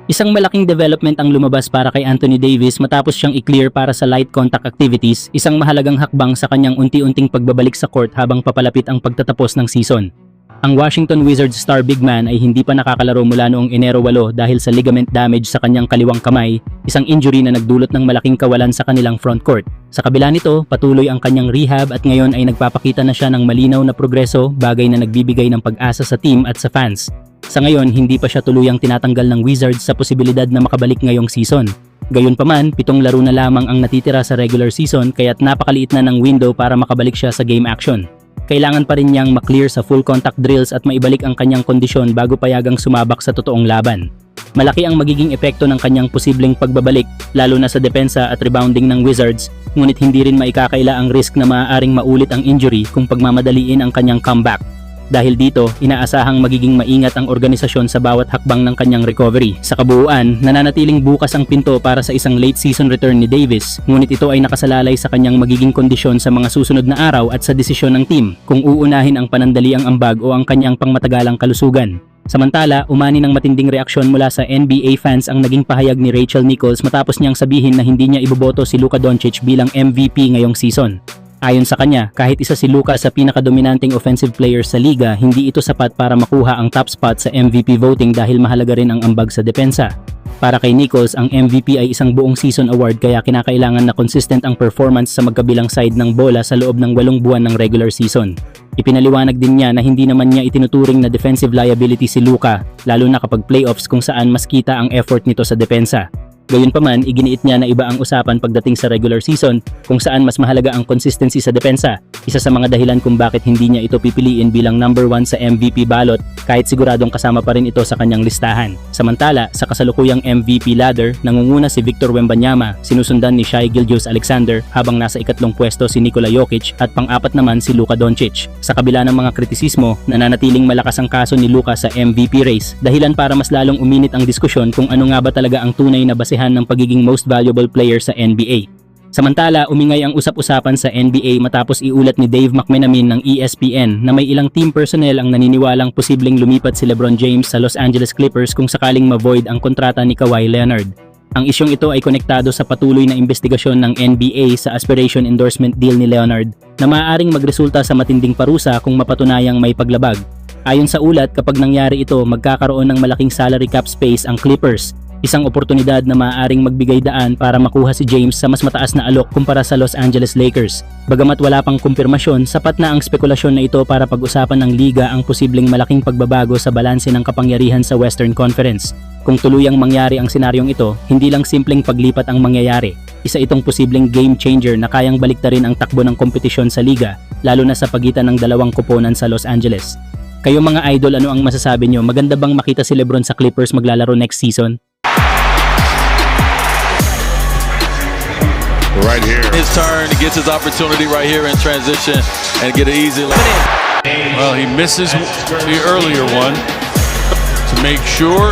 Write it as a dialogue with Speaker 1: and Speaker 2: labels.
Speaker 1: Isang malaking development ang lumabas para kay Anthony Davis matapos siyang i-clear para sa light contact activities, isang mahalagang hakbang sa kanyang unti-unting pagbabalik sa court habang papalapit ang pagtatapos ng season. Ang Washington Wizards star big man ay hindi pa nakakalaro mula noong Enero 8 dahil sa ligament damage sa kanyang kaliwang kamay, isang injury na nagdulot ng malaking kawalan sa kanilang front court. Sa kabila nito, patuloy ang kanyang rehab at ngayon ay nagpapakita na siya ng malinaw na progreso, bagay na nagbibigay ng pag-asa sa team at sa fans. Sa ngayon, hindi pa siya tuluyang tinatanggal ng Wizards sa posibilidad na makabalik ngayong season. Gayunpaman, 7 laro na lamang ang natitira sa regular season kaya't napakaliit na ng window para makabalik siya sa game action. Kailangan pa rin niyang maklear sa full contact drills at maibalik ang kanyang kondisyon bago payagang sumabak sa totoong laban. Malaki ang magiging epekto ng kanyang posibleng pagbabalik, lalo na sa depensa at rebounding ng Wizards, ngunit hindi rin maikakaila ang risk na maaaring maulit ang injury kung pagmamadaliin ang kanyang comeback. Dahil dito, inaasahang magiging maingat ang organisasyon sa bawat hakbang ng kanyang recovery. Sa kabuuan, nananatiling bukas ang pinto para sa isang late season return ni Davis, ngunit ito ay nakasalalay sa kanyang magiging kondisyon sa mga susunod na araw at sa desisyon ng team, kung uunahin ang panandaliang ambag o ang kanyang pangmatagalang kalusugan. Samantala, umani ng matinding reaksyon mula sa NBA fans ang naging pahayag ni Rachel Nichols matapos niyang sabihin na hindi niya iboboto si Luka Doncic bilang MVP ngayong season. Ayon sa kanya, kahit isa si Luka sa pinakadominanteng offensive player sa liga, hindi ito sapat para makuha ang top spot sa MVP voting dahil mahalaga rin ang ambag sa depensa. Para kay Nichols, ang MVP ay isang buong season award kaya kinakailangan na consistent ang performance sa magkabilang side ng bola sa loob ng 8 buwan ng regular season. Ipinaliwanag din niya na hindi naman niya itinuturing na defensive liability si Luka, lalo na kapag playoffs kung saan mas kita ang effort nito sa depensa. Gayunpaman, iginiit niya na iba ang usapan pagdating sa regular season kung saan mas mahalaga ang consistency sa depensa, isa sa mga dahilan kung bakit hindi niya ito pipiliin bilang number 1 sa MVP ballot kahit siguradong kasama pa rin ito sa kanyang listahan. Samantala, sa kasalukuyang MVP ladder, nangunguna si Victor Wembanyama, sinusundan ni Shai Gilgeous-Alexander habang nasa ikatlong pwesto si Nikola Jokic at pang-apat naman si Luka Doncic. Sa kabila ng mga kritisismo, nananatiling malakas ang kaso ni Luka sa MVP race, dahilan para mas lalong uminit ang diskusyon kung ano nga ba talaga ang tunay na basehan ng pagiging most valuable player sa NBA. Samantala, umingay ang usap-usapan sa NBA matapos iulat ni Dave McMenamin ng ESPN na may ilang team personnel ang naniniwalang posibleng lumipat si LeBron James sa Los Angeles Clippers kung sakaling ma-void ang kontrata ni Kawhi Leonard. Ang isyong ito ay konektado sa patuloy na investigasyon ng NBA sa aspiration endorsement deal ni Leonard na maaaring magresulta sa matinding parusa kung mapatunayang may paglabag. Ayon sa ulat, kapag nangyari ito, magkakaroon ng malaking salary cap space ang Clippers, isang oportunidad na maaaring magbigay daan para makuha si James sa mas mataas na alok kumpara sa Los Angeles Lakers. Bagamat wala pang kumpirmasyon, sapat na ang spekulasyon na ito para pag-usapan ng liga ang posibleng malaking pagbabago sa balanse ng kapangyarihan sa Western Conference. Kung tuluyang mangyari ang senaryong ito, hindi lang simpleng paglipat ang mangyayari. Isa itong posibleng game changer na kayang baliktarin ang takbo ng kompetisyon sa liga, lalo na sa pagitan ng dalawang koponan sa Los Angeles. Kayo mga idol, ano ang masasabi nyo? Maganda bang makita si LeBron sa Clippers maglalaro next season?
Speaker 2: Right here.
Speaker 3: His turn, he gets his opportunity right here in transition and get an easy layup.
Speaker 2: Well, he misses the earlier one to make sure